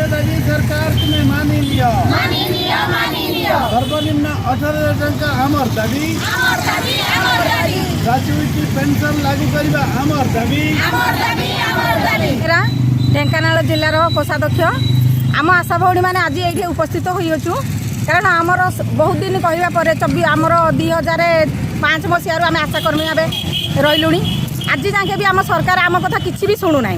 दादी सरकार तुम्हें मानी लिया सर्वनिम्न 18,000 टंका आमर दाबी ग्राच्युटी पेंशन लागू करवा आमर दाबी ढेंकानाल जिलार कोषाध्यक्ष आम आशा भौणी मैंने आज ये उपस्थित होइछु कारण आमर बहुत दिन कहवा पर आमर 2005 मसीह आम आशाकर्मी भाव रही आज जाके भी आम सरकार आम कथा किसी भी शुणुना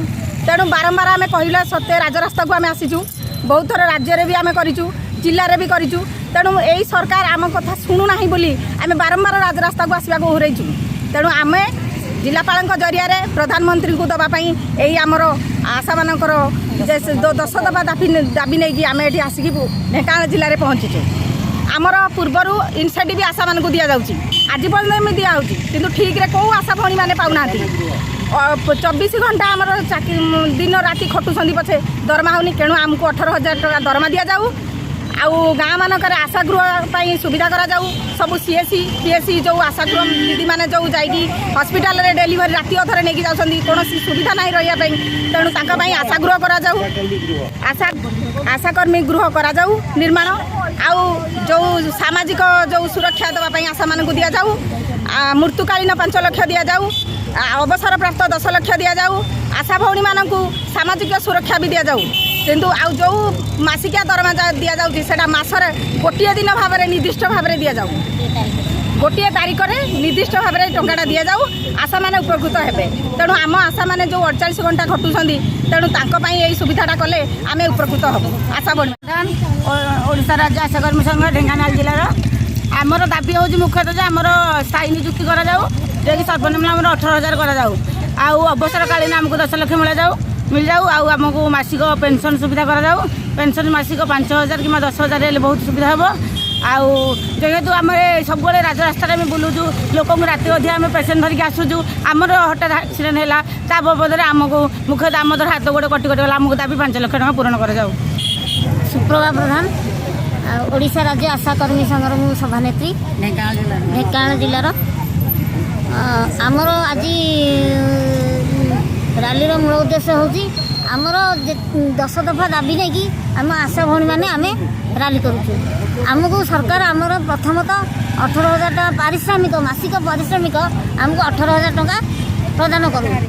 तेणु बारंबार आम कहला सत्य राजरास्ता को आम आसीचु बहुत थर राज्य भी आम करूँ जिले भी करूँ तेणु यही सरकार आम कथा शुणुना बोली आम बारंबार राजरास्ता को आसवा ओह्रैचु तेणु आम जिलापाल जरिया प्रधानमंत्री को दवापाई यही आमर आशा मानकर 10 दफा दाबी नहीं आम ये आसिक ढेंकानाल जिले में पहुँचीचु आमर पूर्वर इनसेंटिव भी आशा मानक दि जाऊँगी आज पर्यटन में दिखाऊँ कि ठीक रे कौ आशा भौणी मैंने पाऊना 24 घंटा आमर दिन राति खटुंट पछे दरमा होनी तेणु आमको 18,000 टका दरमा दि जाऊ आउ गाँ मानक आशा गृह सुविधा करा जाऊ सब सीएससी पीएससी जो आशा गृह दीदी मैंने जो जाइए हॉस्पिटल रे डेलीवरी राति अधरे नहीं जाऊँ कौन सुविधा ना रही तेणु तांकाई आशा गृह करा जाऊ आशाकर्मी गृह करा जाऊ निर्माण आउ जो सामाजिक जो सुरक्षा देवाई आशा मान दि जाऊ मृत्युकालीन 5 लाख दि जाऊ अवसर प्राप्त 10 लाख दि जाऊ आशा भौणी मानक सामाजिक सुरक्षा भी दि जाऊ किंतु आउ जो मासिकिया दरमा दि जाऊँगा मसर गोटे दिन भाव में निर्दिष्ट भाव में दि जाऊ गोटे तारीख में निर्दिष्ट भाव में टंका दि जाऊ आशा मैंने उपकृत हेबे तेणु आम आशा मैंने जो 48 घंटा खटुंट तेणु तांको यही सुविधाटा कले आम उपकृत हबू आशा भौणी ओडिशा राज्य आशाकर्मी संघ ढेंकानाल जिलार आमर दाबी हूँ मुख्यतः आमर स्थायी नियुक्ति करा जाऊ जे सर्वनिम्न आम 18,000 करा जाऊ आउ अवसरकालीन आमको 10 लाख मिल जाऊ आमको मासिक पेंशन सुविधा करा जाऊ पेंशन मासिक 5,000 कि 10,000 हेल्ले बहुत सुविधा हम आउ जेहेतु आम सब राजरास्ता में बुलूचु लोक राति अधी आम पेसेंट धरिकी आसूँ आमर हठात एक्सीडेंट है ता बाबद आमको मुख्यतः आम धर हाथ गोड़े कटिगला आमको दाबी 5 लाख टका पूरण कर जाऊ। सुप्रभा प्रधान ओडिशा राज्य आशाकर्मी संघर मु सभानेत्री ढेंकानाल जिलार आमर आज रैलीर मूल उद्देश्य हूँ आमर 10 दफा दाबी नहीं कि आम आशा भौणी मैंने आम रैली करूँ आमको सरकार आमर प्रथमतः 18,000 टका पारिश्रमिक मासिक पारिश्रमिक आमको 18,000 टका प्रदान करूँ।